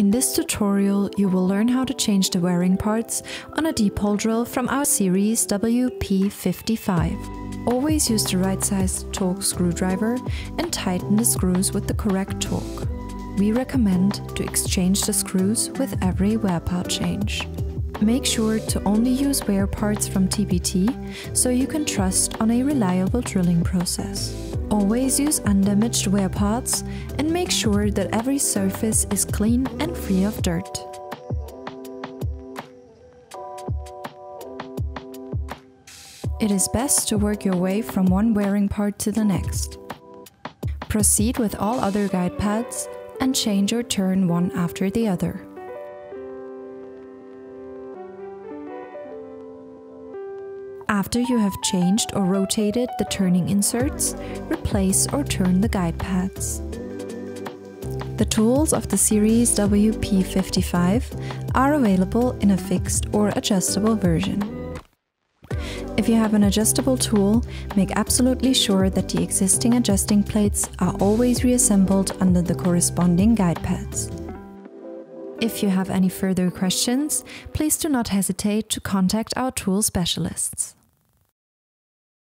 In this tutorial, you will learn how to change the wearing parts on a deep hole drill from our series WP55. Always use the right sized torque screwdriver and tighten the screws with the correct torque. We recommend to exchange the screws with every wear part change. Make sure to only use wear parts from TBT so you can trust on a reliable drilling process. Always use undamaged wear parts and make sure that every surface is clean and free of dirt. It is best to work your way from one wearing part to the next. Proceed with all other guide pads and change or turn one after the other. After you have changed or rotated the turning inserts, replace or turn the guide pads. The tools of the series WP55 are available in a fixed or adjustable version. If you have an adjustable tool, make absolutely sure that the existing adjusting plates are always reassembled under the corresponding guide pads. If you have any further questions, please do not hesitate to contact our tool specialists.